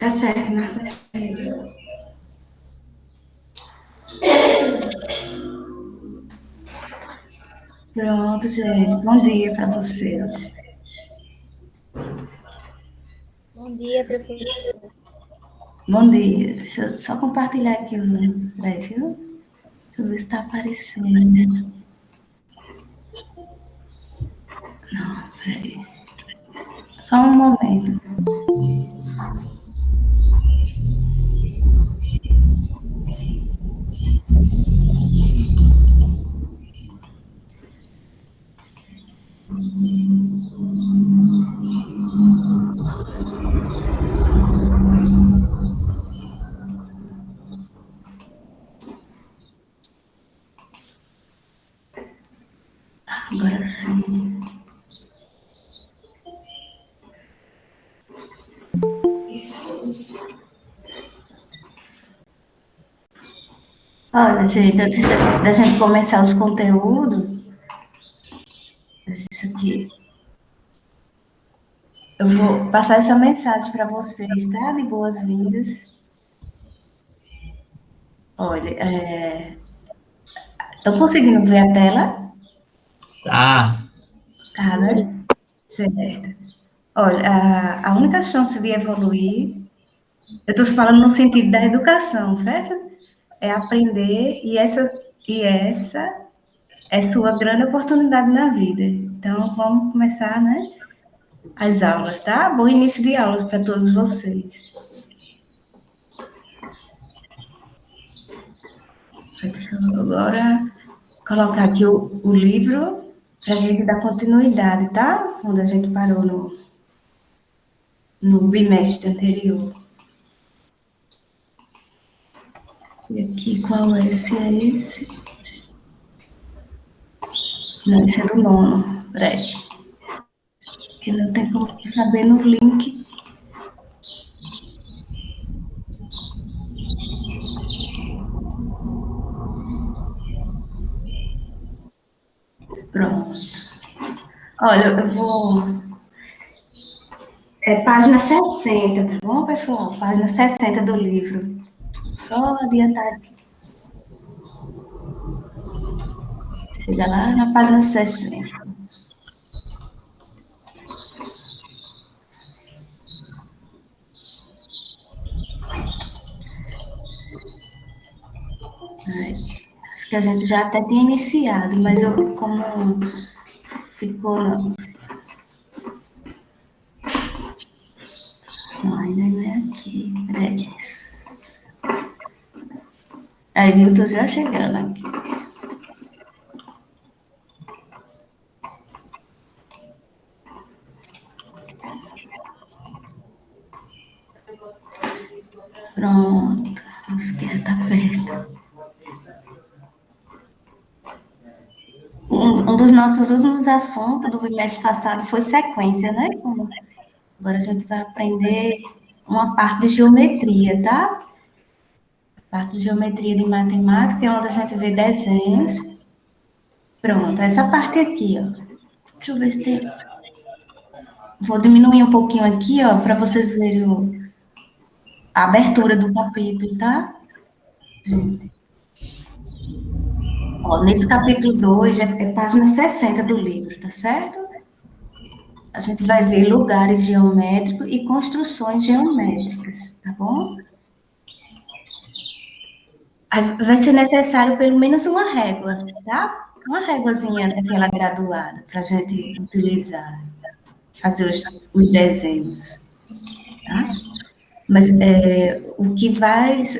Tá certo, Marcelo. Pronto, gente. Bom dia para vocês. Bom dia, professor. Bom dia. Deixa eu só compartilhar aqui o Peraí, viu? Deixa eu ver se está aparecendo. Peraí. Só um momento. Agora sim. Olha, gente, antes da gente começar os conteúdos, isso aqui, eu vou passar essa mensagem para vocês, tá? De boas-vindas. Olha, estão conseguindo ver a tela? Tá. Tá, né? Certo. Olha, a única chance de evoluir, eu estou falando no sentido da educação, certo? É aprender e essa é sua grande oportunidade na vida. Então, vamos começar, né? As aulas, tá? Bom início de aulas para todos vocês. Deixa eu agora colocar aqui o livro para a gente dar continuidade, tá? Onde a gente parou no bimestre anterior. E aqui, qual é esse? É esse? Não, esse é do nono. Peraí. Que não tem como saber no link. Pronto. Olha, eu vou. É página 60, tá bom, pessoal? Página 60 do livro. Só adiantar aqui. Chega lá na página 60. Acho que a gente já até tinha iniciado, mas eu, como ficou. Não, ainda não é aqui. Peraí. Aí, viu? Tô já chegando aqui. Pronto. Acho que já tá perto. Um dos nossos últimos assuntos do bimestre passado foi sequência, né? Agora a gente vai aprender uma parte de geometria, tá? Parte de geometria de matemática, é onde a gente vê desenhos. Pronto, essa parte aqui, ó. Deixa eu ver se tem. Vou diminuir um pouquinho aqui, ó, para vocês verem a abertura do capítulo, tá? Gente. Ó, nesse capítulo 2, é página 60 do livro, tá certo? A gente vai ver lugares geométricos e construções geométricas, tá bom? Vai ser necessário pelo menos uma régua, tá? Uma réguazinha daquela graduada para a gente utilizar, fazer os desenhos, tá? Mas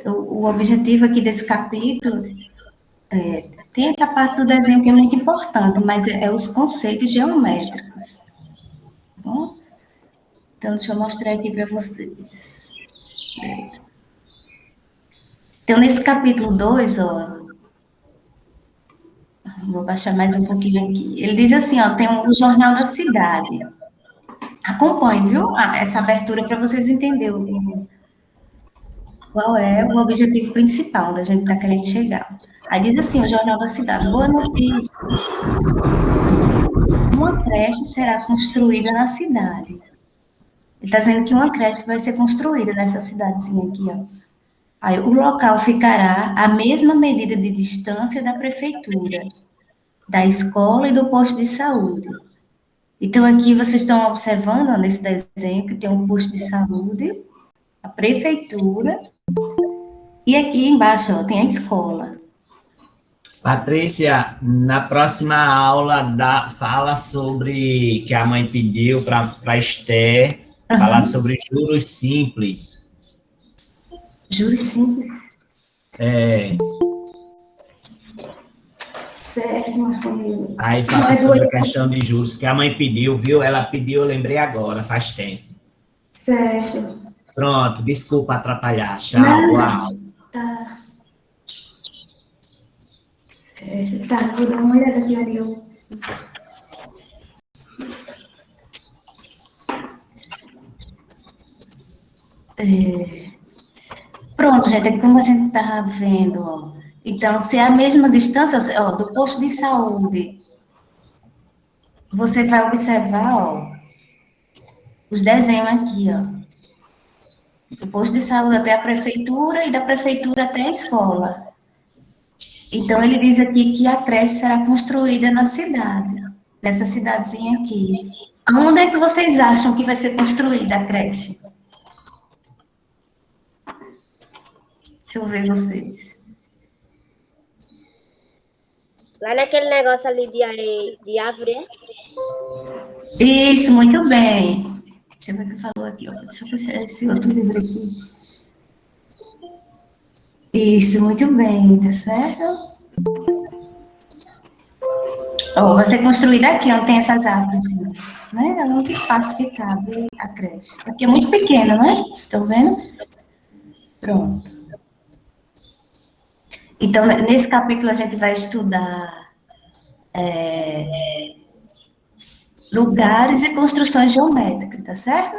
o objetivo aqui desse capítulo tem essa parte do desenho que é muito importante, mas é os conceitos geométricos, tá bom? Então, deixa eu mostrar aqui para vocês. Então, nesse capítulo 2, ó, vou baixar mais um pouquinho aqui. Ele diz assim, ó, tem o Jornal da Cidade. Acompanhe, viu? Essa abertura para vocês entenderem qual é o objetivo principal da gente está querendo chegar. Aí diz assim, o Jornal da Cidade, boa notícia, uma creche será construída na cidade. Ele está dizendo que uma creche vai ser construída nessa cidadezinha aqui, ó. Aí, o local ficará à mesma medida de distância da prefeitura, da escola e do posto de saúde. Então, aqui vocês estão observando, ó, nesse desenho, que tem um posto de saúde, a prefeitura, e aqui embaixo, ó, tem a escola. Patrícia, na próxima aula fala sobre que a mãe pediu para Esther falar Aham. sobre juros simples. Juros simples. É, Certo, Marco. aí fala sobre a questão de juros que a mãe pediu, viu? Ela pediu, eu lembrei agora, faz tempo. Certo. Pronto, desculpa atrapalhar. Tchau, boa Nada. aula. Tá. Certo. Tá, vou dar uma olhada aqui onde eu. Pronto, gente, é como a gente estava vendo, ó. Então, se é a mesma distância, ó, do posto de saúde, você vai observar, ó, os desenhos aqui, ó. Do posto de saúde até a prefeitura e da prefeitura até a escola. Então, ele diz aqui que a creche será construída na cidade, nessa cidadezinha aqui. Aonde é que vocês acham que vai ser construída a creche? Deixa eu ver vocês. Lá naquele negócio ali de árvore, é? Isso, muito bem. Deixa eu ver o que falou aqui, ó. Deixa eu ver se é esse outro livro aqui. Isso, muito bem, tá certo? Ó, vai ser construída aqui, onde tem essas árvores, né? É o único espaço que cabe a creche. Aqui é muito pequena, né? Estão vendo? Pronto. Então, nesse capítulo a gente vai estudar lugares e construções geométricas, tá certo?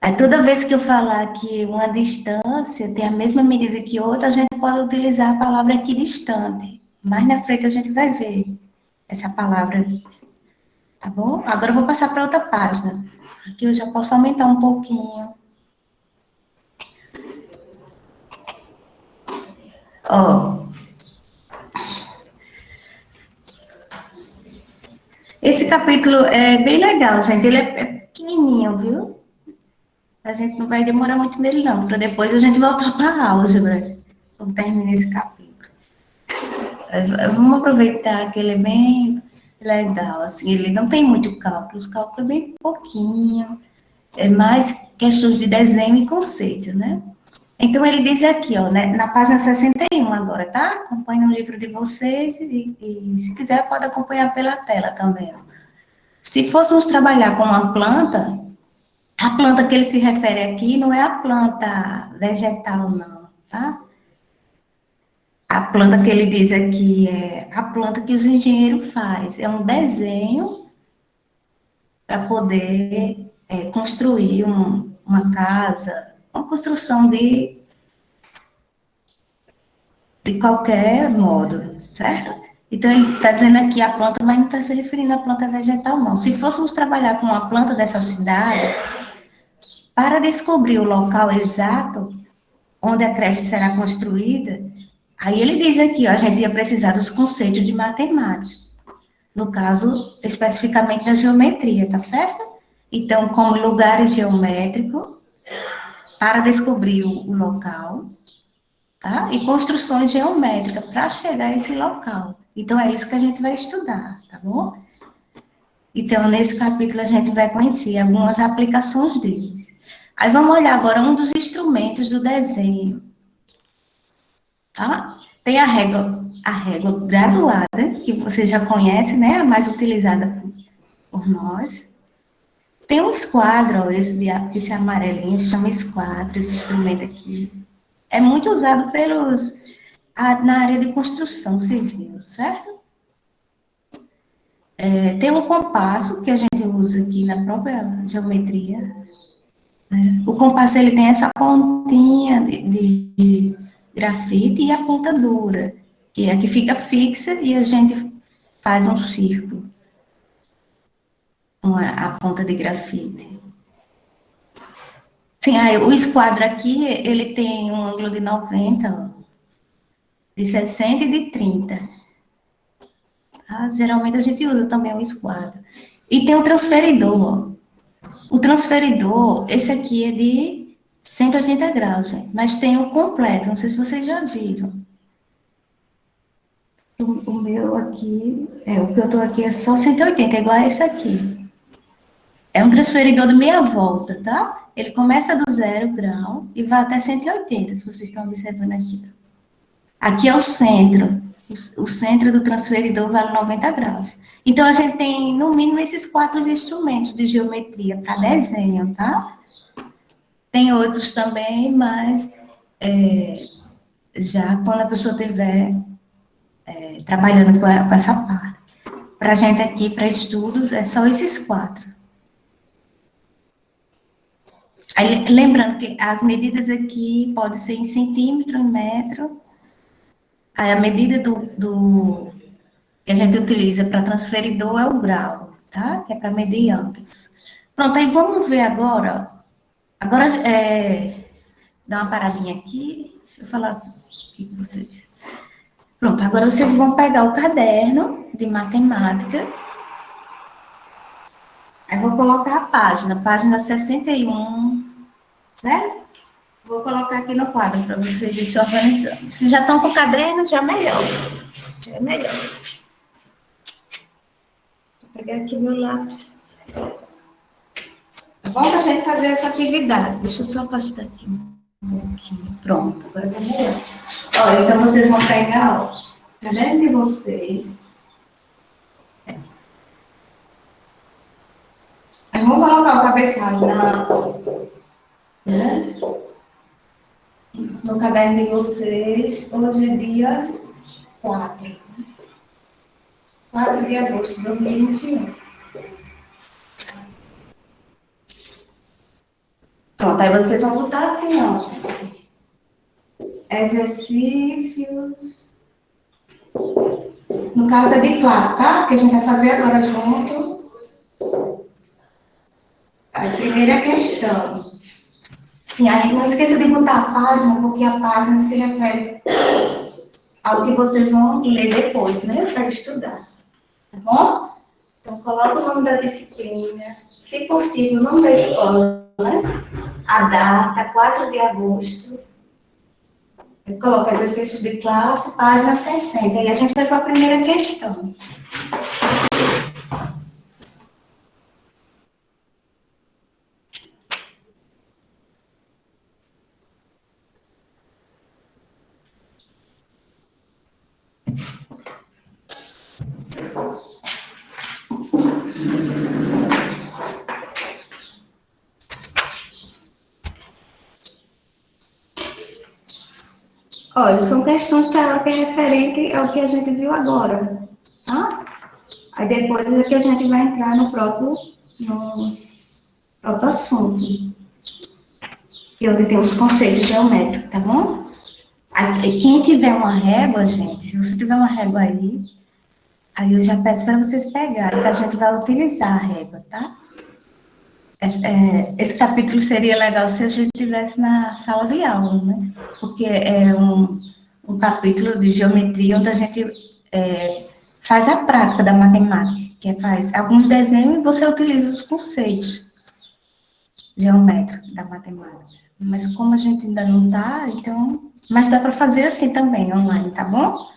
Aí, toda vez que eu falar que uma distância tem a mesma medida que outra, a gente pode utilizar a palavra equidistante. Mais na frente a gente vai ver essa palavra, tá bom? Agora eu vou passar para outra página. Aqui eu já posso aumentar um pouquinho. Ó, esse capítulo é bem legal, gente. Ele é pequenininho, viu? A gente não vai demorar muito nele, não, para depois a gente voltar para a álgebra, quando terminar esse capítulo. Vamos aproveitar que ele é bem legal, assim, ele não tem muito cálculo, os cálculos é bem pouquinho, é mais questões de desenho e conceito, né? Então, ele diz aqui, ó, né, na página 61 agora, tá? Acompanhe no livro de vocês e se quiser, pode acompanhar pela tela também, ó. Se fôssemos trabalhar com uma planta, a planta que ele se refere aqui não é a planta vegetal, não, tá? A planta que ele diz aqui é a planta que os engenheiros fazem, é um desenho para poder construir uma casa, uma construção de qualquer modo, certo? Então, ele está dizendo aqui a planta, mas não está se referindo à planta vegetal, não. Se fôssemos trabalhar com uma planta dessa cidade, para descobrir o local exato onde a creche será construída, aí ele diz aqui, ó, a gente ia precisar dos conceitos de matemática. No caso, especificamente da geometria, tá certo? Então, como lugares geométricos, para descobrir o local, tá? E construções geométricas para chegar a esse local. Então, é isso que a gente vai estudar, tá bom? Então, nesse capítulo, a gente vai conhecer algumas aplicações deles. Aí, vamos olhar agora um dos instrumentos do desenho, tá? Tem a régua graduada, que você já conhece, né? A mais utilizada por nós. Tem um esquadro, ó, esse amarelinho chama esquadro, esse instrumento aqui. É muito usado na área de construção civil, certo? Tem um compasso que a gente usa aqui na própria geometria, né? O compasso ele tem essa pontinha de grafite e a ponta dura, que é a que fica fixa e a gente faz um círculo. a ponta de grafite. Sim, aí o esquadro aqui, ele tem um ângulo de 90, ó, de 60 e de 30. Tá? Geralmente a gente usa também o esquadro. E tem o transferidor, ó. O transferidor, esse aqui é de 180 graus, gente, mas tem o completo, não sei se vocês já viram. O meu aqui, o que eu tô aqui é só 180, é igual a esse aqui. É um transferidor de meia volta, tá? Ele começa do 0 grau e vai até 180, se vocês estão observando aqui. Aqui é o centro. O centro do transferidor vale 90 graus. Então, a gente tem, no mínimo, esses 4 instrumentos de geometria para desenho, tá? Tem outros também, mas já quando a pessoa estiver trabalhando com essa parte. Para a gente aqui, para estudos, é só esses 4. Aí, lembrando que as medidas aqui podem ser em centímetro, em metro. Aí, a medida que a gente utiliza para transferidor é o grau, tá? Que é para medir ângulos. Pronto, aí vamos ver agora. Agora, dá uma paradinha aqui. Deixa eu falar aqui com vocês. Pronto, agora vocês vão pegar o caderno de matemática. Aí vou colocar a página 61, certo? Vou colocar aqui no quadro para vocês irem se organizando. Se já estão com o caderno, já melhor. Já é melhor. Vou pegar aqui meu lápis. Tá bom para a gente fazer essa atividade? Deixa eu só afastar aqui um pouquinho. Pronto, agora vai melhor. Olha, então vocês vão pegar, ó, o caderno de vocês. Aí vamos colocar o cabeçalho no caderno de vocês. Hoje é dia 4 de agosto de 2021. Pronto, aí vocês vão botar assim, ó, gente. Exercícios. No caso é de classe, tá? Que a gente vai fazer agora junto. A primeira questão. Sim, aí não esqueça de botar a página, porque a página se refere ao que vocês vão ler depois, né? Para estudar. Tá bom? Então, coloca o nome da disciplina, se possível, o nome da escola, né? A data, 4 de agosto. Coloca exercícios de classe, página 60. E a gente vai para a primeira questão. Olha, são questões teóricas referentes ao que a gente viu agora, tá? Aí depois é que a gente vai entrar no próprio assunto, que é onde tem os conceitos geométricos, tá bom? Aí, quem tiver uma régua, gente, se você tiver uma régua aí eu já peço para vocês pegarem, que a gente vai utilizar a régua, tá? Esse capítulo seria legal se a gente estivesse na sala de aula, né? Porque é um capítulo de geometria onde a gente faz a prática da matemática, que faz alguns desenhos e você utiliza os conceitos geométricos da matemática. Mas como a gente ainda não está, então... Mas dá para fazer assim também, online, tá bom?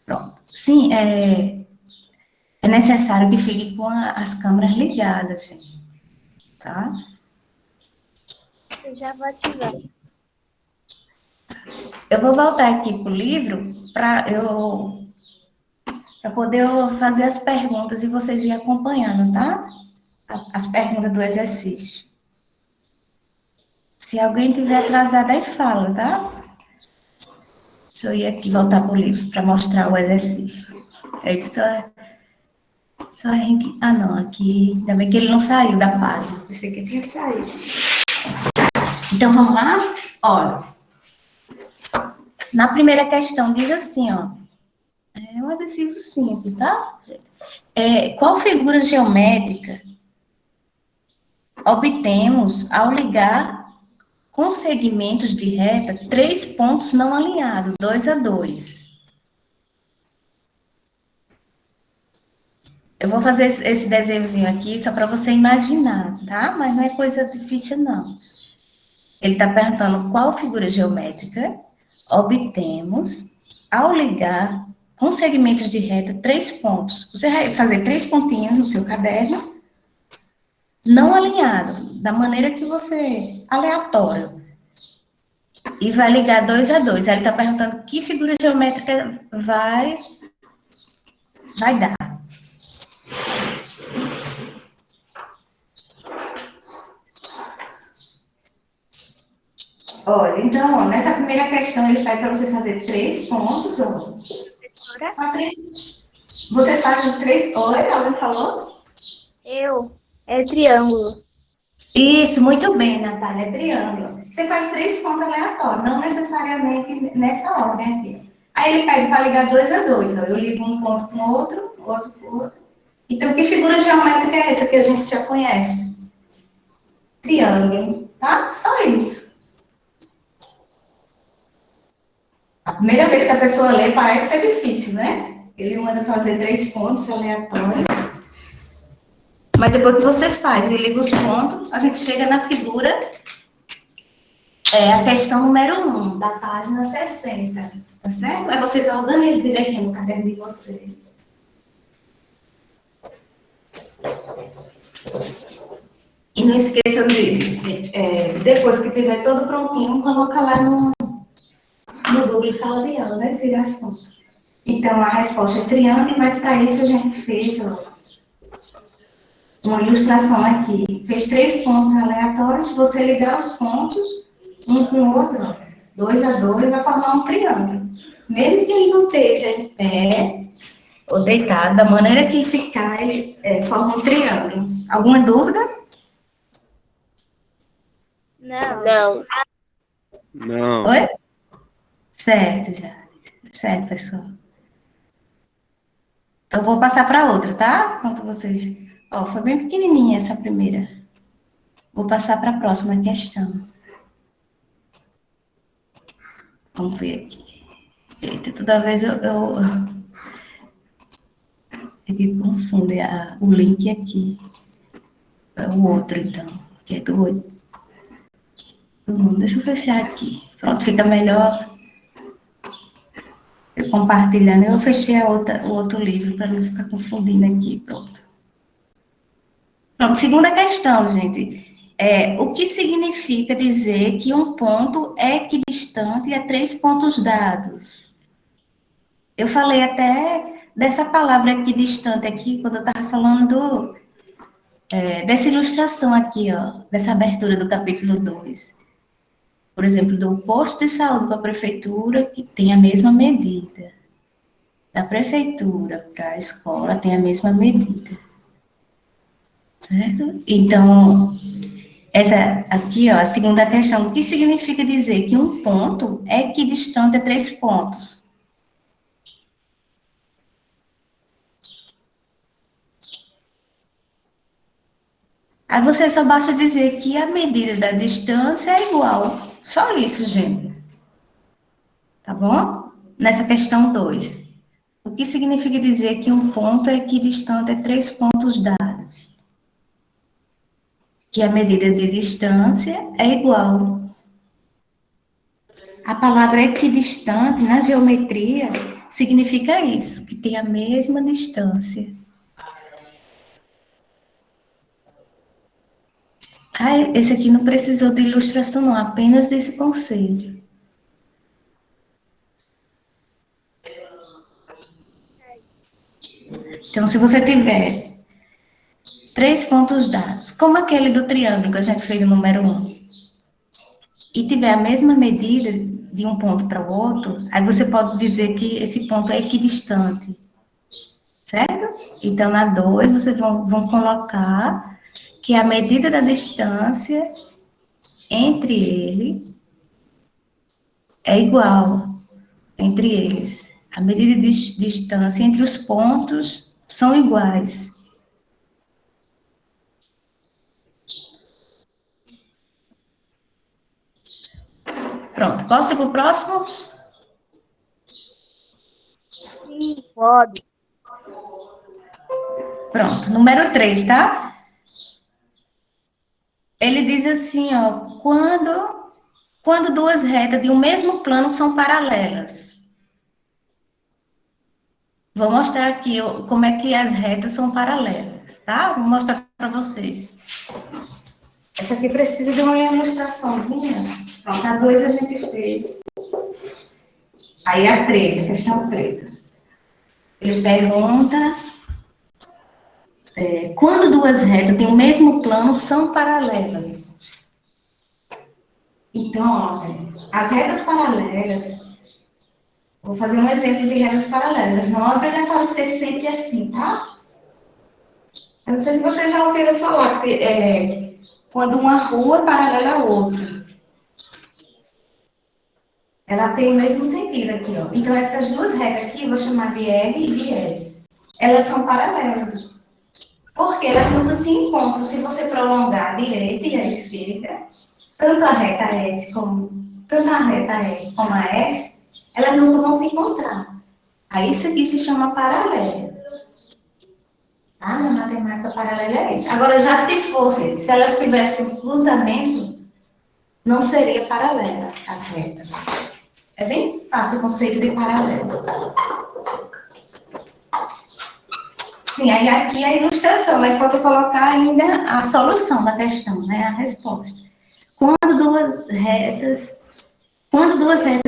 Pronto. Sim, é necessário que fique com as câmeras ligadas, gente. Tá? Eu já vou ativar. Eu vou voltar aqui para o livro para poder fazer as perguntas e vocês irem acompanhando, tá? As perguntas do exercício. Se alguém tiver atrasado, aí fala, tá? Deixa eu ir aqui voltar para o livro para mostrar o exercício. Aí só a gente... Ah, não, aqui... Ainda bem que ele não saiu da página. Pensei que tinha saído. Então, vamos lá? Olha. Na primeira questão, diz assim, ó. É um exercício simples, tá? Qual figura geométrica obtemos, ao ligar com segmentos de reta, 3 pontos não alinhados, 2 a 2. Eu vou fazer esse desenhozinho aqui só para você imaginar, tá? Mas não é coisa difícil, não. Ele está perguntando qual figura geométrica obtemos ao ligar com segmentos de reta 3 pontos. Você vai fazer 3 pontinhos no seu caderno, não alinhado, da maneira que você, aleatório. E vai ligar 2 a 2. Aí ele está perguntando que figura geométrica vai dar. Olha, então, ó, nessa primeira questão, ele pede para você fazer 3 pontos, ó. Você faz os 3... Oi, alguém falou? É triângulo. Isso, muito bem, Natália, é triângulo. Você faz 3 pontos aleatórios, não necessariamente nessa ordem aqui. Aí ele pede para ligar 2 a 2, ó. Eu ligo um ponto com o outro com o outro. Então, que figura geométrica é essa que a gente já conhece? Triângulo, tá? Só isso. A primeira vez que a pessoa lê parece ser difícil, né? Ele manda fazer 3 pontos aleatórios. Mas depois que você faz e liga os pontos, a gente chega na figura, a questão número 1, da página 60, tá certo? Aí vocês organizam direitinho no caderno de vocês. E não esqueçam depois que tiver todo prontinho, coloca lá no Google Sala de Aula, né? Virar foto. Então, a resposta é triângulo, mas para isso a gente fez, ó, uma ilustração aqui. Fez 3 pontos aleatórios, se você ligar os pontos, um com o outro, ó, 2 a 2, vai formar um triângulo. Mesmo que ele não esteja em pé ou deitado, da maneira que ficar, ele forma um triângulo. Alguma dúvida? Não. Não. Oi? Certo, já. Certo, pessoal. Então, eu vou passar para outra, tá? Enquanto vocês... Ó, foi bem pequenininha essa primeira. Vou passar para a próxima questão. Vamos ver aqui. Eita, toda vez eu me confundo o link aqui. É o outro, então. Que é do outro. Deixa eu fechar aqui. Pronto, fica melhor. Eu compartilhando. Eu fechei o outro livro para não ficar confundindo aqui. Pronto. Pronto, segunda questão, gente. O que significa dizer que um ponto é equidistante a 3 pontos dados? Eu falei até dessa palavra equidistante aqui, quando eu estava falando dessa ilustração aqui, ó, dessa abertura do capítulo 2. Por exemplo, do posto de saúde para a prefeitura, que tem a mesma medida. Da prefeitura para a escola, tem a mesma medida. Certo? Então, essa aqui, ó, a segunda questão. O que significa dizer que um ponto é equidistante a 3 pontos? Aí você só basta dizer que a medida da distância é igual. Só isso, gente. Tá bom? Nessa questão 2. O que significa dizer que um ponto é equidistante a 3 pontos dados? Que a medida de distância é igual. A palavra equidistante, na geometria, significa isso, que tem a mesma distância. Esse aqui não precisou de ilustração, não, apenas desse conceito. Então, se você tiver 3 pontos dados, como aquele do triângulo que a gente fez no número 1, e tiver a mesma medida de um ponto para o outro, aí você pode dizer que esse ponto é equidistante. Certo? Então, na 2, vocês vão colocar que a medida da distância entre ele é igual entre eles. A medida de distância entre os pontos são iguais. Pronto, posso ir para o próximo? Sim, pode. Pronto, número 3, tá? Ele diz assim, ó, quando duas retas de um mesmo plano são paralelas. Vou mostrar aqui como é que as retas são paralelas, tá? Vou mostrar para vocês. Essa aqui precisa de uma ilustraçãozinha. Pronto, a 2 a gente fez. Aí a 3, a questão 13. Ele pergunta, quando duas retas de um mesmo plano são paralelas. Então, ó, gente, as retas paralelas, vou fazer um exemplo de retas paralelas, não é obrigatório ser sempre assim, tá? Eu não sei se vocês já ouviram falar que quando uma rua é paralela à outra, ela tem o mesmo sentido aqui, ó. Então, essas duas retas aqui, eu vou chamar de R e de S. Elas são paralelas, porque elas nunca se encontram. Se você prolongar a direita e a esquerda, tanto a reta S tanto a reta E como a S, elas nunca vão se encontrar. Aí isso aqui se chama paralelo. Tá? Na matemática paralela é isso. Agora, já se elas tivessem um cruzamento, não seria paralela as retas. É bem fácil o conceito de paralelo. Sim, aí aqui a ilustração, aí falta colocar ainda a solução da questão, né? A resposta. Quando duas retas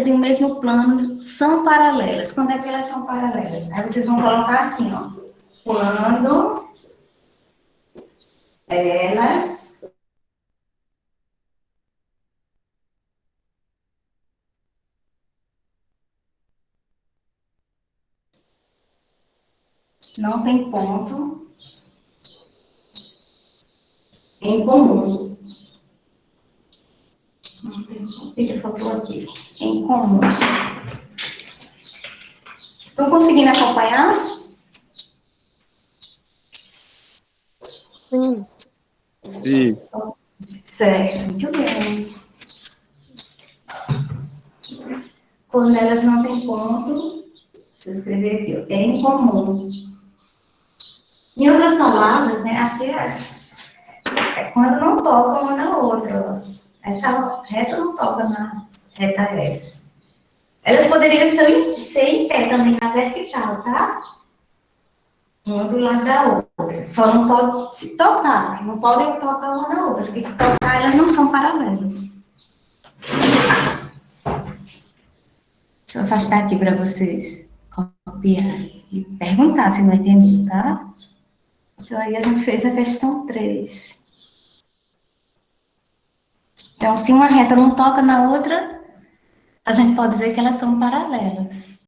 de um mesmo plano são paralelas, quando é que elas são paralelas? Aí vocês vão colocar assim, ó. Quando elas não têm ponto em comum. O que faltou aqui? Em comum. Estão conseguindo acompanhar? Sim. Sim. Certo, muito bem. Quando elas não têm ponto, deixa eu escrever aqui, ó, é em comum. Em outras palavras, né, aqui é quando não toca uma na outra. Ó. Essa reta não toca na reta S. Elas poderiam ser em pé também na vertical, tá? Uma do lado da outra. Só não pode se tocar. Não podem tocar uma na outra. Porque se tocar, elas não são paralelas. Deixa eu afastar aqui para vocês copiarem e perguntar se não entenderam, tá? Então, aí a gente fez a questão 3. Então, se uma reta não toca na outra, a gente pode dizer que elas são paralelas.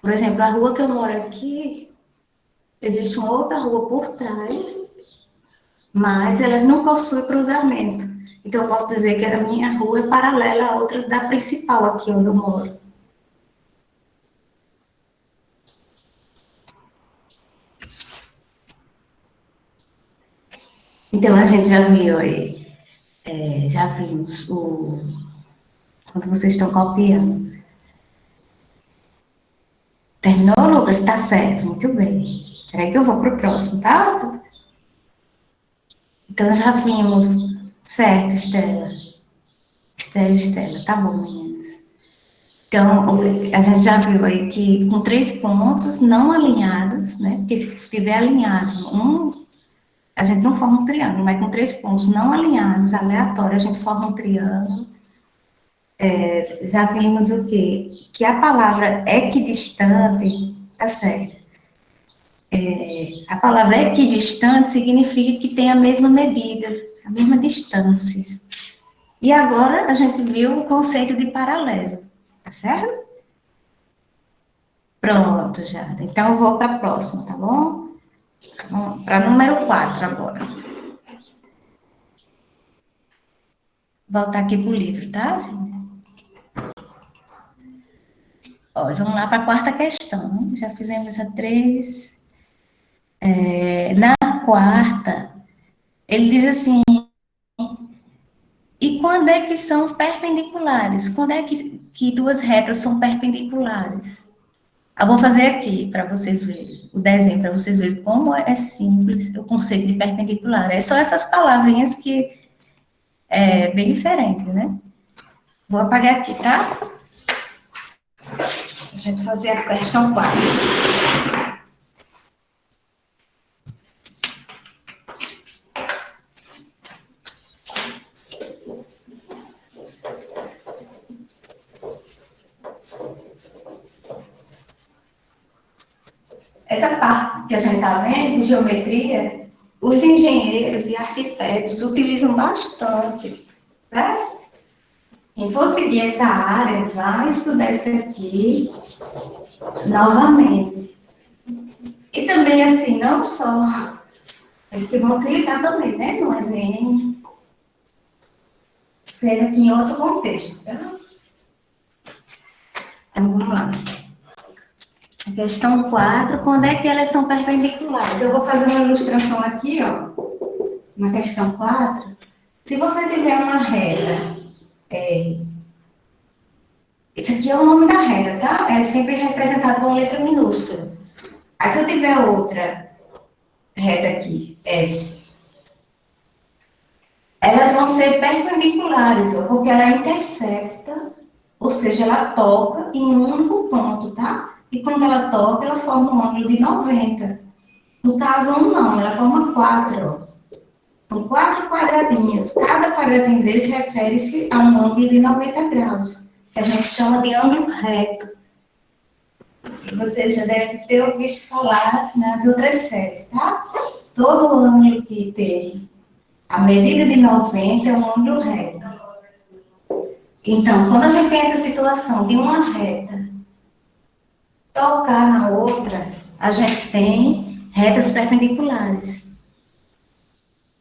Por exemplo, a rua que eu moro aqui, existe uma outra rua por trás, mas ela não possui cruzamento. Então, eu posso dizer que a minha rua é paralela à outra da principal aqui onde eu moro. Então, a gente já viu aí, já vimos quando vocês estão copiando. Terminou, Lucas? Tá certo, muito bem. Espera que eu vou para o próximo, tá? Então, já vimos. Certo, Estela. Estela. Tá bom, meninas. Então, a gente já viu aí que com 3 pontos não alinhados, né? Porque se estiver alinhados, a gente não forma um triângulo, mas com 3 pontos não alinhados, aleatórios, a gente forma um triângulo. Já vimos o quê? Que a palavra equidistante, tá certo. A palavra equidistante significa que tem a mesma medida, a mesma distância. E agora a gente viu o conceito de paralelo, tá certo? Pronto, já. Então eu vou para a próxima, tá bom? Vamos para número 4 agora. Voltar aqui para o livro, tá, gente? Ó, vamos lá para a quarta questão. Já fizemos a 3. Na quarta, ele diz assim: E quando é que são perpendiculares? Quando é que duas retas são perpendiculares? Eu vou fazer aqui para vocês verem o desenho, para vocês verem como é simples o conceito de perpendicular. É só essas palavrinhas que é bem diferente, né? Vou apagar aqui, tá? A gente fazer a questão 4. Essa parte que a gente está vendo, de geometria, os engenheiros e arquitetos utilizam bastante, né? Quem for seguir essa área, vai estudar isso aqui novamente. E também, assim, não só, que vão utilizar também, né? Não é nem sendo que em outro contexto, tá? Então, vamos lá. A questão 4, quando é que elas são perpendiculares? Eu vou fazer uma ilustração aqui, ó, na questão 4. Se você tiver uma reta, esse aqui é o nome da reta, tá? É sempre representado com uma letra minúscula. Aí, se eu tiver outra reta aqui, S, elas vão ser perpendiculares, ó, porque ela intercepta, ou seja, ela toca em um único ponto, tá? E quando ela toca, ela forma um ângulo de 90. No caso 1, não, ela forma 4, ó. São 4 quadradinhos. Cada quadradinho desse refere-se a um ângulo de 90 graus, que a gente chama de ângulo reto. Você já deve ter ouvido falar nas outras séries, tá? Todo ângulo que tem a medida de 90 é um ângulo reto. Então, quando a gente tem essa situação de uma reta tocar na outra, a gente tem retas perpendiculares.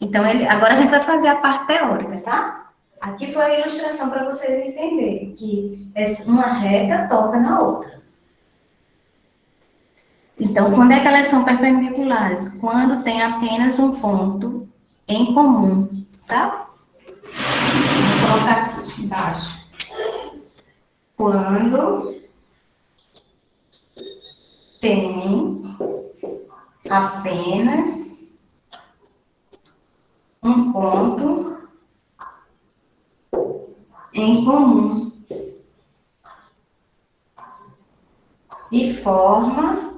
Então, agora a gente vai fazer a parte teórica, tá? Aqui foi a ilustração para vocês entenderem que uma reta toca na outra. Então, quando é que elas são perpendiculares? Quando tem apenas um ponto em comum, tá? Vou colocar aqui embaixo. Quando tem apenas um ponto em comum e forma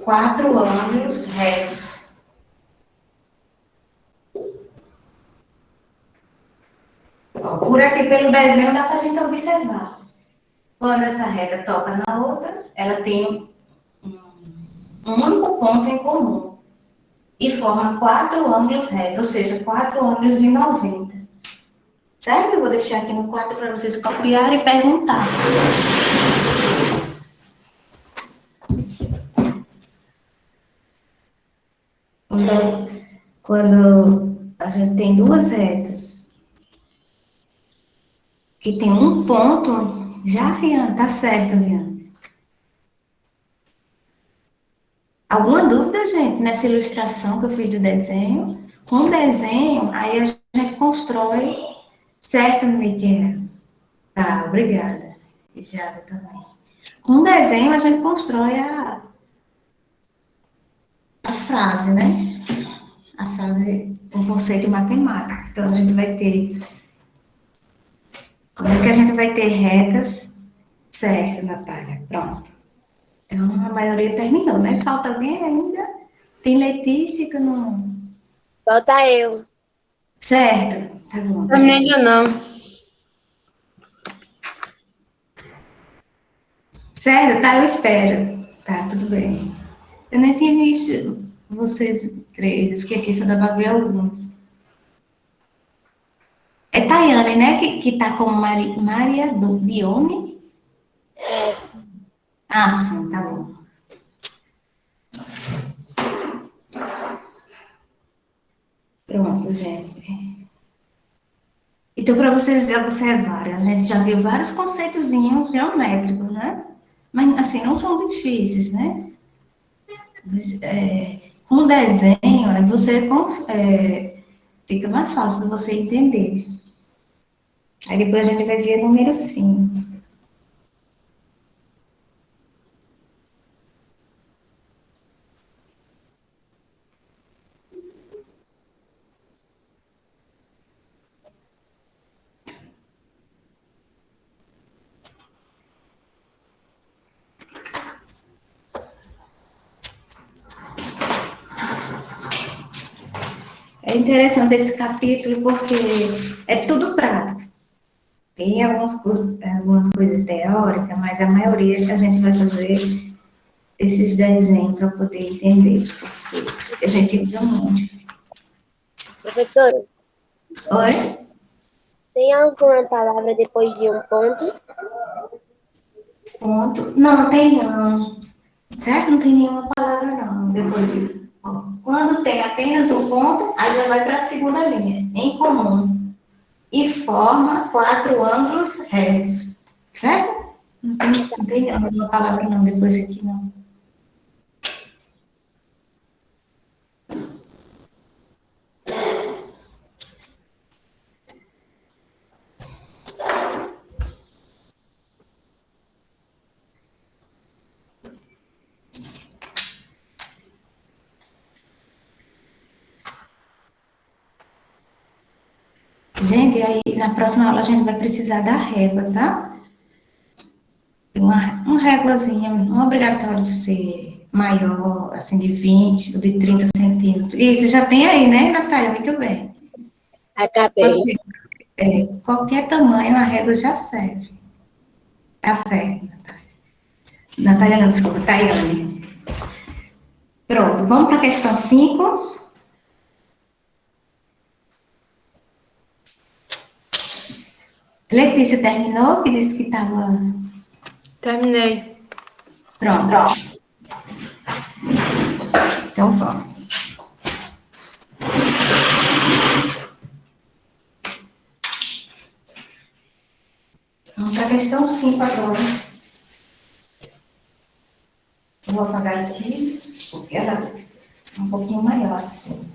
4 ângulos retos. Ó, por aqui, pelo desenho, dá para a gente observar. Quando essa reta toca na outra, ela tem um único ponto em comum e forma 4 ângulos retos, ou seja, 4 ângulos de 90. Certo? Eu vou deixar aqui no quadro para vocês copiarem e perguntar. Quando a gente tem duas retas que tem um ponto, já, Rian, tá certo, Rian. Alguma dúvida, gente, nessa ilustração que eu fiz do desenho? Com o desenho, aí a gente constrói, certo, Miquel? Tá, obrigada. E Jada também. Com o desenho, a gente constrói a frase, né? A frase, um conceito matemático. Então, a gente vai ter... Como é que a gente vai ter retas? Certo, Natália. Pronto. Então, a maioria terminou, né? Falta alguém ainda? Tem Letícia que não... Falta eu. Certo. Tá bom. Ainda não. Certo, tá? Eu espero. Tá, tudo bem. Eu nem tinha visto vocês três. Eu fiquei aqui, só dava pra ver alguns. É Tayane, né? Que tá como Maria Dione? É. Ah, sim, tá bom. Pronto, gente. Então, para vocês observarem, a gente já viu vários conceitozinhos geométricos, né? Mas, assim, não são difíceis, né? Com desenho, você Fica mais fácil de você entender. Aí depois a gente vai ver número 5. É interessante esse capítulo porque é tudo prático. Tem algumas coisas teóricas, mas a maioria a gente vai fazer esses desenhos para poder entender os conceitos. A gente usa muito. Professora, Oi? tem alguma palavra depois de um ponto? Ponto. Não, tem não. Certo? Não tem nenhuma palavra não. Depois de. Ó, quando tem apenas um ponto, aí já vai para a segunda linha. Em comum. E forma 4 ângulos retos. Certo? Não tem nenhuma palavra não depois aqui não. Gente, aí na próxima aula a gente vai precisar da régua, tá? Uma réguazinha, não é obrigatório ser maior, assim, de 20 ou de 30 centímetros. Isso, já tem aí, né, Natália? Muito bem. Acabei. Pode ser qualquer tamanho, a régua já serve. Tá certo, Natália. Natália não, desculpa, Tayane. Pronto, vamos para a questão 5. Letícia terminou, que disse que estava... Terminei. Pronto. Então vamos. Vamos para a questão 5 agora. Eu vou apagar aqui, porque ela é um pouquinho maior assim.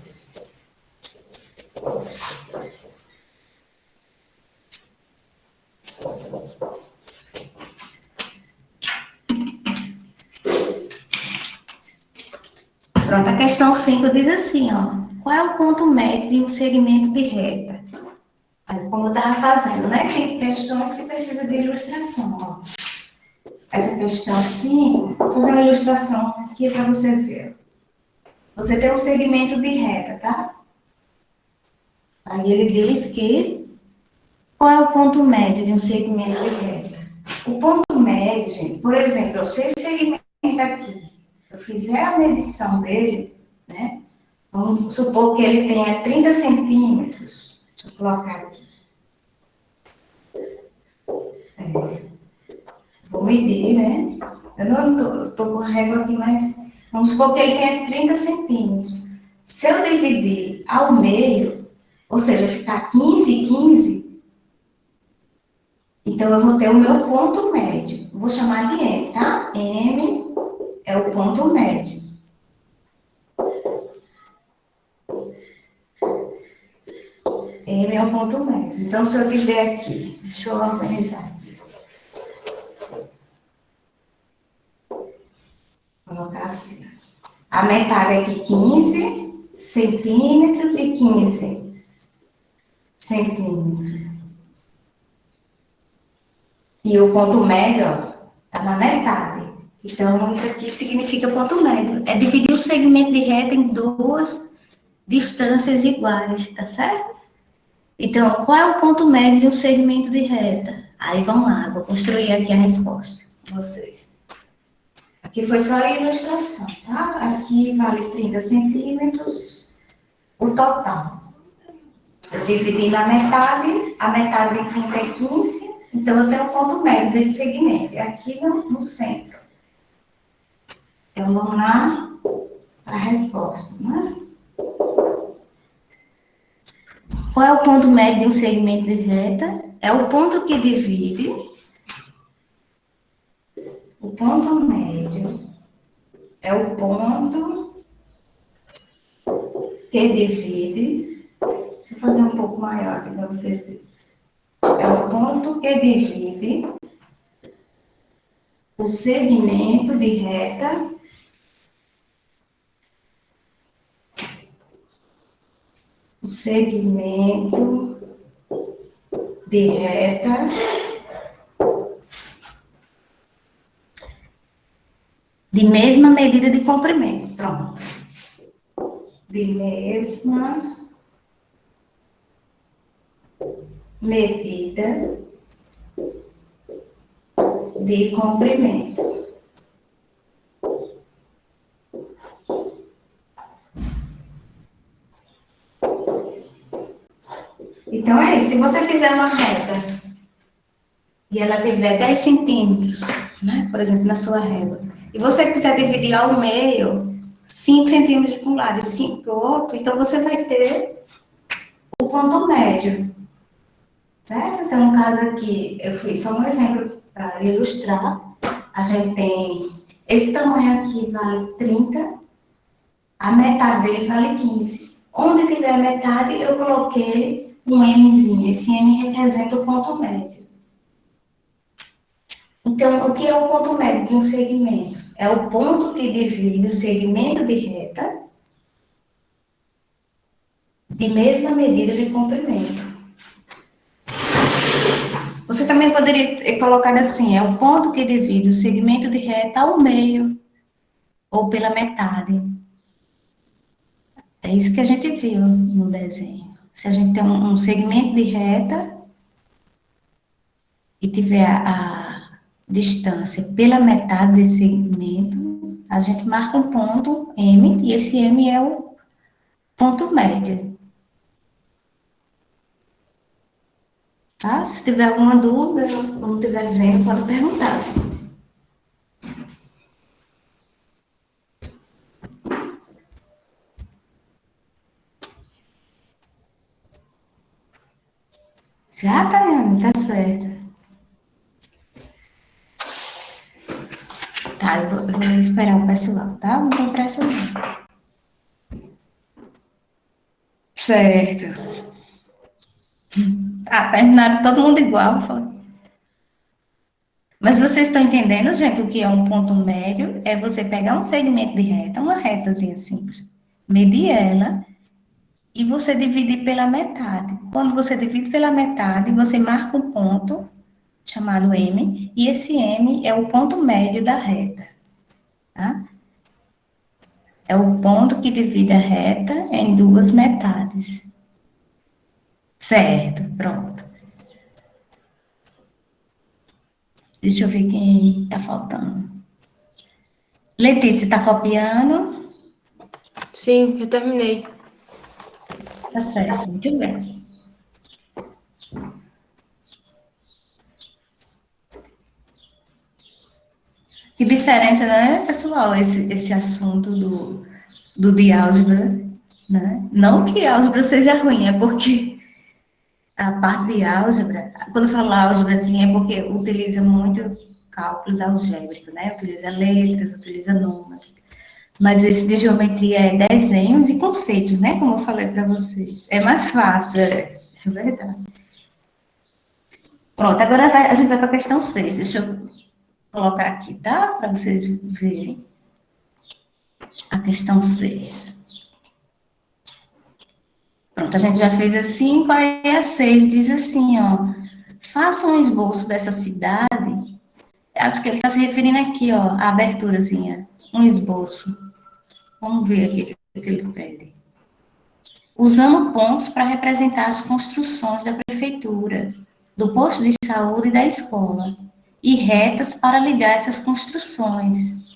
Pronto, a questão 5 diz assim, ó. Qual é o ponto médio de um segmento de reta? Aí, como eu estava fazendo, né? Tem questões que precisam de ilustração, ó. Essa questão 5, vou fazer uma ilustração aqui para você ver. Você tem um segmento de reta, tá? Aí ele diz que qual é o ponto médio de um segmento de reta? O ponto médio, gente, por exemplo, se esse segmento aqui, eu fizer a medição dele, né? Vamos supor que ele tenha 30 centímetros. Deixa eu colocar aqui. Vou medir, né? Eu não estou com a régua aqui, mas vamos supor que ele tenha 30 centímetros. Se eu dividir ao meio, ou seja, ficar 15 e 15, então eu vou ter o meu ponto médio. Vou chamar de M, tá? M é o ponto médio. M é o ponto médio. Então, se eu tiver aqui, deixa eu organizar. Vou colocar assim. A metade aqui, 15 centímetros e 15 centímetros. E o ponto médio, ó, tá na metade. Então, isso aqui significa ponto médio. É dividir o segmento de reta em duas distâncias iguais, tá certo? Então, qual é o ponto médio de um segmento de reta? Aí, vamos lá, vou construir aqui a resposta para vocês. Aqui foi só a ilustração, tá? Aqui vale 30 centímetros o total. Eu dividi na metade, a metade de 30 é 15, então eu tenho o ponto médio desse segmento, é aqui no centro. Então, vamos lá para a resposta, né? Qual é o ponto médio de um segmento de reta? É o ponto que divide. O ponto médio é o ponto que divide. Deixa pouco maior aqui para vocês verem. É o ponto que divide o segmento de reta de mesma medida de comprimento. Pronto. De mesma medida de comprimento. Então, é isso. Se você fizer uma reta e ela tiver 10 centímetros, né? Por exemplo, na sua régua, e você quiser dividir ao meio, 5 centímetros para um lado e 5 para o outro, então você vai ter o ponto médio, certo? Então, no caso aqui, eu fiz só um exemplo para ilustrar. A gente tem esse tamanho aqui vale 30, a metade dele vale 15. Onde tiver a metade, eu coloquei um Mzinho. Esse M representa o ponto médio. Então, o que é o ponto médio de um segmento? É o ponto que divide o segmento de reta de mesma medida de comprimento. Você também poderia colocar assim, é o ponto que divide o segmento de reta ao meio, ou pela metade. É isso que a gente viu no desenho. Se a gente tem um segmento de reta e tiver a distância pela metade desse segmento, a gente marca um ponto M, e esse M é o ponto médio. Tá? Se tiver alguma dúvida, ou não estiver vendo, pode perguntar. Já, Tayane, tá certo. Tá, eu vou esperar o pessoal, tá? Não tem pressa não. Certo. Ah, terminaram todo mundo igual, foi. Mas vocês estão entendendo, gente, o que é um ponto médio? É você pegar um segmento de reta, uma retazinha simples, medir ela e você dividir pela metade. Quando você divide pela metade, você marca um ponto chamado M, e esse M é o ponto médio da reta, tá? É o ponto que divide a reta em duas metades. Certo, pronto. Deixa eu ver quem está faltando. Letícia, está copiando? Sim, eu terminei. Tá certo, muito bem. Que diferença, né, pessoal, esse assunto do de álgebra, né? Não que álgebra seja ruim, é porque a parte de álgebra, quando eu falo álgebra, assim, é porque utiliza muito cálculos algébricos, né? Utiliza letras, utiliza números. Mas esse de geometria é desenhos e conceitos, né? Como eu falei para vocês. É mais fácil, é verdade. Pronto, agora a gente vai para a questão 6. Deixa eu colocar aqui, tá? Para vocês verem. A questão 6. Pronto, a gente já fez a 5, aí a 6 diz assim, ó. Faça um esboço dessa cidade. Acho que ele está se referindo aqui, ó, a aberturazinha. Um esboço. Vamos ver aqui o que ele pede. Usando pontos para representar as construções da prefeitura, do posto de saúde e da escola, e retas para ligar essas construções.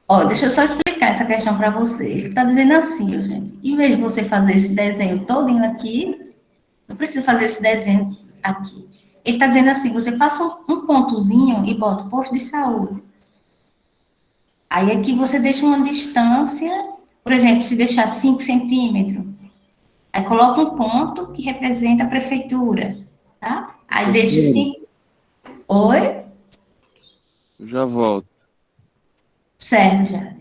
Ó, deixa eu só explicar essa questão para você. Ele está dizendo assim, ó, gente, em vez de você fazer esse desenho todinho aqui, não precisa fazer esse desenho aqui. Ele está dizendo assim, você faça um pontozinho e bota o posto de saúde. Aí aqui você deixa uma distância, por exemplo, se deixar 5 centímetros, aí coloca um ponto que representa a prefeitura, tá? Aí deixa 5... Oi? Já volto. Certo, já.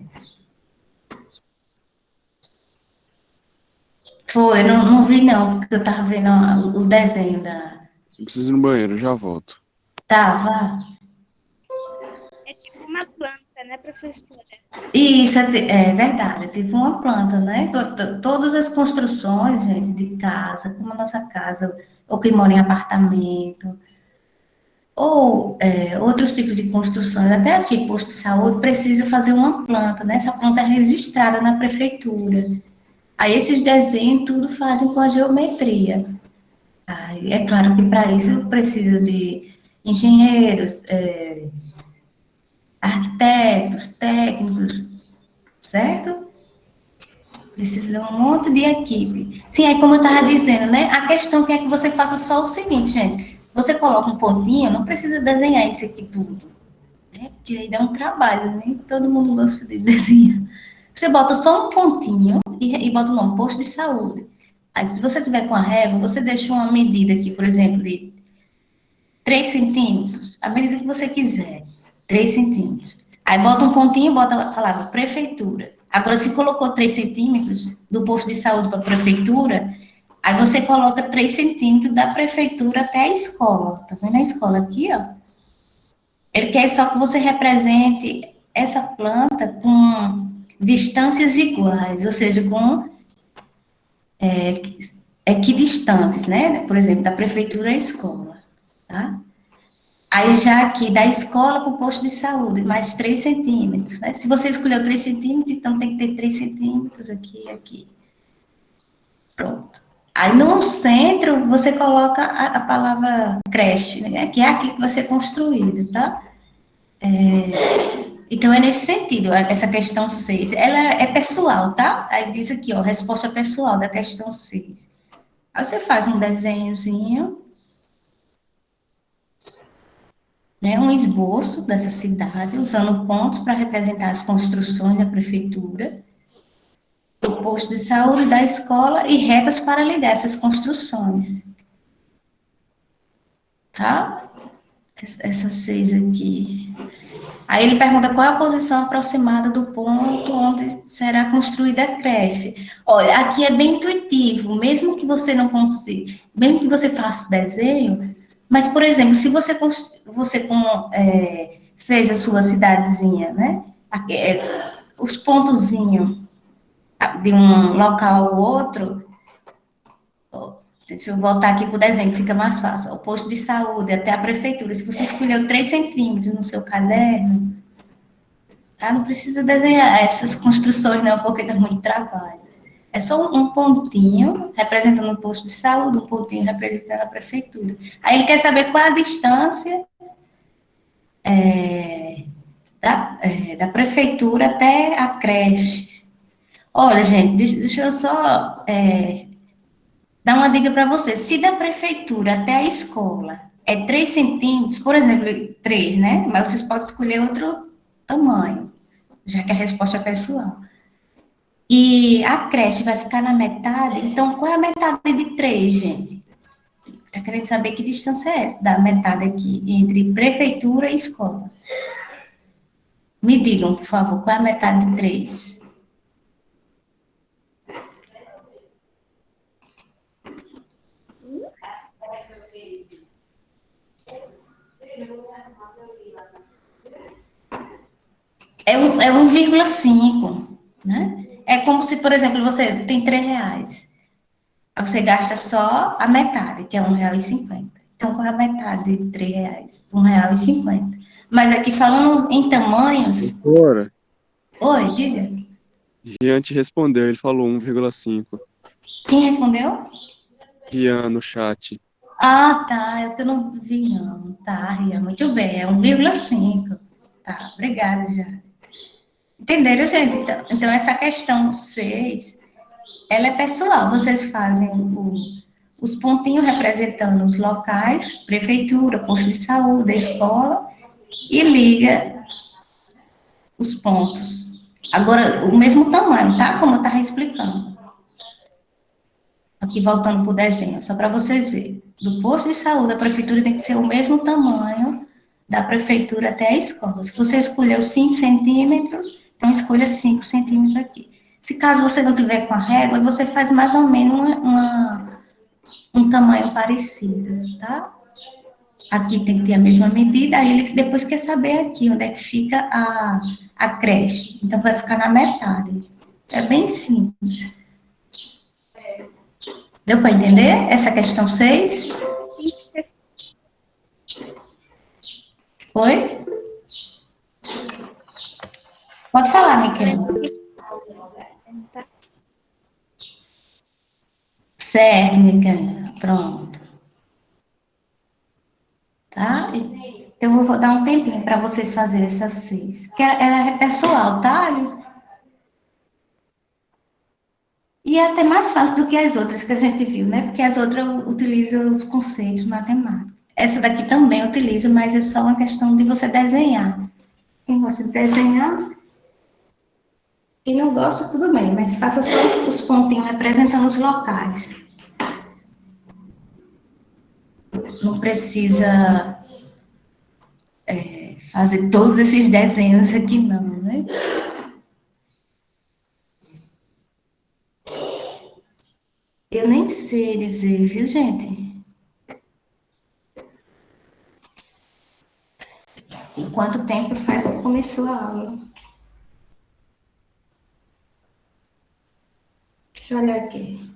Foi, eu não vi não, porque eu estava vendo o desenho da... Eu preciso ir no banheiro, já volto. Tava. É tipo uma planta, né, professora? Isso, é verdade, eu tive uma planta, né? Todas as construções, gente, de casa, como a nossa casa, ou quem mora em apartamento, ou outros tipos de construções, até aqui, posto de saúde, precisa fazer uma planta, né? Essa planta é registrada na prefeitura. Aí esses desenhos tudo fazem com a geometria. Aí, é claro que para isso precisa de engenheiros, arquitetos, técnicos, certo? Precisa de um monte de equipe. Sim, aí como eu estava dizendo, né? A questão que é que você faça só o seguinte, gente. Você coloca um pontinho, não precisa desenhar isso aqui tudo, né? Porque aí dá um trabalho, né? Todo mundo gosta de desenhar. Você bota só um pontinho e bota o nome, posto de saúde. Aí, se você tiver com a régua, você deixa uma medida aqui, por exemplo, de 3 centímetros, a medida que você quiser, 3 centímetros. Aí bota um pontinho, bota a palavra prefeitura. Agora, se colocou 3 centímetros do posto de saúde para a prefeitura, aí você coloca 3 centímetros da prefeitura até a escola. Tá vendo a escola aqui, ó? Ele quer só que você represente essa planta com distâncias iguais, ou seja, com equidistantes, né? Por exemplo, da prefeitura à escola, tá? Aí já aqui, da escola para o posto de saúde, mais 3 centímetros, né? Se você escolheu 3 centímetros, então tem que ter 3 centímetros aqui e aqui. Pronto. Aí no centro, você coloca a palavra creche, né? Que é aqui que vai ser construído, tá? Então é nesse sentido, essa questão 6. Ela é pessoal, tá? Aí diz aqui, ó, resposta pessoal da questão 6. Aí você faz um desenhozinho, né, um esboço dessa cidade, usando pontos para representar as construções da prefeitura, do posto de saúde, da escola e retas para ligar essas construções. Tá? Essas 6 aqui. Aí ele pergunta qual é a posição aproximada do ponto onde será construída a creche. Olha, aqui é bem intuitivo, mesmo que você não consiga, mesmo que você faça o desenho, mas, por exemplo, se você fez a sua cidadezinha, né? Aqui, os pontozinhos de um local ao outro, deixa eu voltar aqui para o desenho, fica mais fácil. O posto de saúde até a prefeitura. Se você escolheu 3 centímetros no seu caderno, tá? Não precisa desenhar essas construções, não, porque dá muito trabalho. É só um pontinho representando o posto de saúde, um pontinho representando a prefeitura. Aí ele quer saber qual a distância da prefeitura até a creche. Olha, gente, deixa eu só dar uma dica para você. Se da prefeitura até a escola é 3 centímetros, por exemplo, 3, né? Mas vocês podem escolher outro tamanho, já que a resposta é pessoal. E a creche vai ficar na metade, então qual é a metade de 3, gente? Está querendo saber que distância é essa da metade aqui, entre prefeitura e escola? Me digam, por favor, qual é a metade de 3? É 1,5, né? É como se, por exemplo, você tem R$ 3. Aí você gasta só a metade, que é R$ 1,50. Então, qual é a metade de R$ 3? R$ 1,50. Mas aqui falando em tamanhos. Doutora, Oi, diga. Rian te respondeu, ele falou 1,5. Quem respondeu? Rian no chat. Ah, tá. É que eu não vi, não. Tá, Ria, muito bem. É 1,5. Tá, obrigada, já. Entenderam, gente? Então, essa questão 6, ela é pessoal. Vocês fazem os pontinhos representando os locais, prefeitura, posto de saúde, escola, e liga os pontos. Agora, o mesmo tamanho, tá? Como eu estava explicando. Aqui, voltando para o desenho, só para vocês verem. Do posto de saúde, a prefeitura tem que ser o mesmo tamanho da prefeitura até a escola. Se você escolheu 5 centímetros, então escolha 5 centímetros aqui. Se caso você não tiver com a régua, você faz mais ou menos um tamanho parecido, tá? Aqui tem que ter a mesma medida, aí ele depois quer saber aqui onde é que fica a creche. Então, vai ficar na metade. É bem simples. Deu para entender essa questão 6? Oi? Pode falar, Miquel. Certo, Miquel. Pronto. Tá? Então, eu vou dar um tempinho para vocês fazerem essas 6. Porque ela é pessoal, tá? E é até mais fácil do que as outras que a gente viu, né? Porque as outras utilizam os conceitos matemáticos. Essa daqui também utiliza, mas é só uma questão de você desenhar. Quem gosta de desenhar, quem não gosta, tudo bem, mas faça só os pontinhos representando os locais. Não precisa fazer todos esses desenhos aqui, não, né? Eu nem sei dizer, viu, gente? E quanto tempo faz que começou a aula? Deixa eu olhar aqui.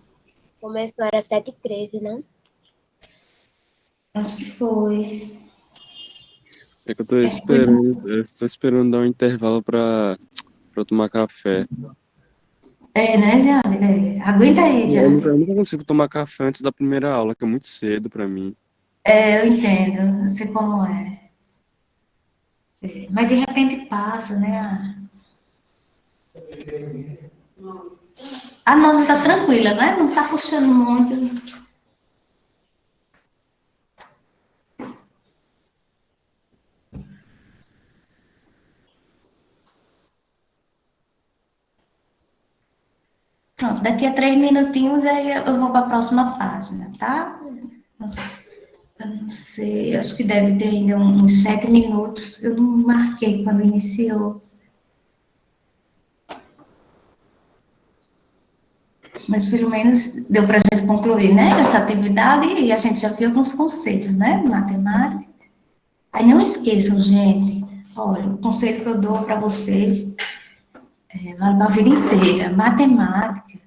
Começou, era 7h13, não? Acho que foi. É que eu tô esperando dar um intervalo pra eu tomar café. É, né, Jade? Aguenta aí, Eu Jade. nunca, eu nunca consigo tomar café antes da primeira aula, que é muito cedo pra mim. Eu entendo, eu sei como é. Mas de repente passa, né? A nossa tá tranquila, né? Não tá puxando muito. Pronto, daqui a 3 minutinhos aí eu vou para a próxima página, tá? Eu não sei, acho que deve ter ainda uns 7 minutos. Eu não marquei quando iniciou. Mas pelo menos deu para a gente concluir, né? Essa atividade e a gente já viu alguns conceitos, né? Matemática. Aí não esqueçam, gente. Olha, o conceito que eu dou para vocês vale para a vida inteira. Matemática.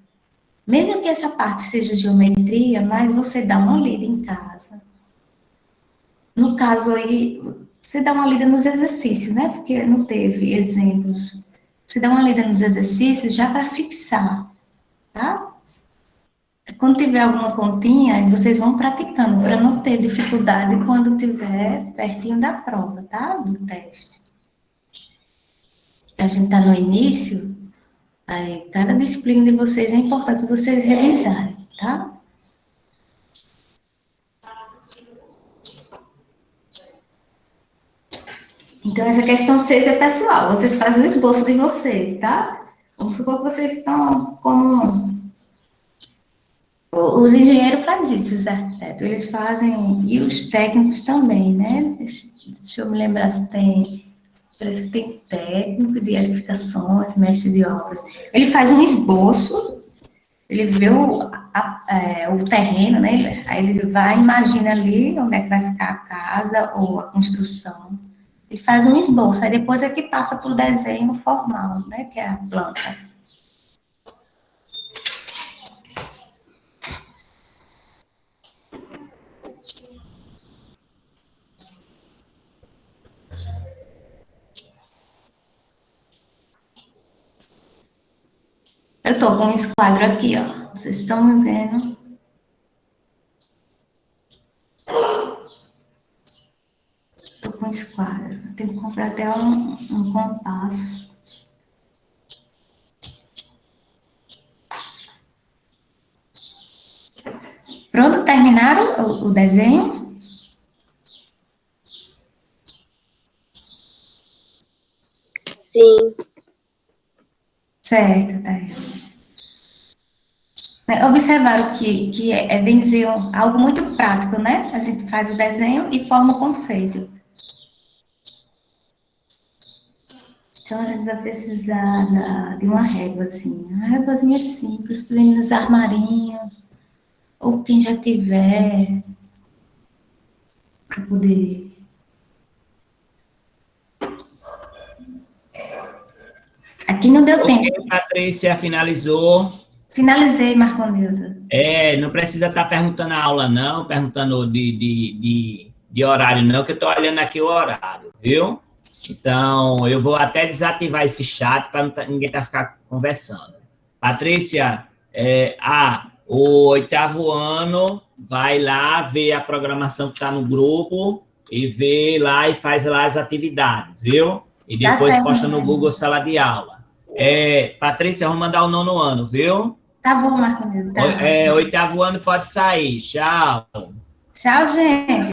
Mesmo que essa parte seja geometria, mas você dá uma lida em casa. No caso aí, você dá uma lida nos exercícios, né? Porque não teve exemplos. Você dá uma lida nos exercícios já para fixar, tá? Quando tiver alguma continha, vocês vão praticando para não ter dificuldade quando tiver pertinho da prova, tá? Do teste. A gente está no início, aí cada disciplina de vocês é importante vocês revisarem, tá? Então, essa questão 6 é pessoal. Vocês fazem o esboço de vocês, tá? Vamos supor que vocês estão como... Os engenheiros fazem isso, os arquitetos. Eles fazem... E os técnicos também, né? Deixa eu me lembrar se tem... Parece que tem técnico de edificações, mestre de obras. Ele faz um esboço, ele vê o terreno, né? Aí ele vai, imagina ali onde é que vai ficar a casa ou a construção. Ele faz um esboço, aí depois é que passa para o desenho formal, né? Que é a planta. Eu estou com um esquadro aqui, ó. Vocês estão me vendo? Estou com um esquadro. Tenho que comprar até um compasso. Pronto, terminaram o desenho? Sim. Certo, tá. Observaram que bem dizer, algo muito prático, né? A gente faz o desenho e forma o conceito. Então, a gente vai precisar de uma réguazinha. Uma réguazinha simples, nos armarinhos, ou quem já tiver, para poder... Aqui não deu tempo. Ok, Patrícia, finalizou. Finalizei, Marconildo. Não precisa estar perguntando a aula, não, perguntando de horário, não, que eu estou olhando aqui o horário, viu? Então, eu vou até desativar esse chat para ninguém ficar conversando. Patrícia, o 8º ano vai lá ver a programação que está no grupo e vê lá e faz lá as atividades, viu? E depois posta no Google Sala de Aula. Patrícia, vamos mandar o 9º ano, viu? Tá bom, Marconildo. Tá. 8º ano pode sair. Tchau. Tchau, gente.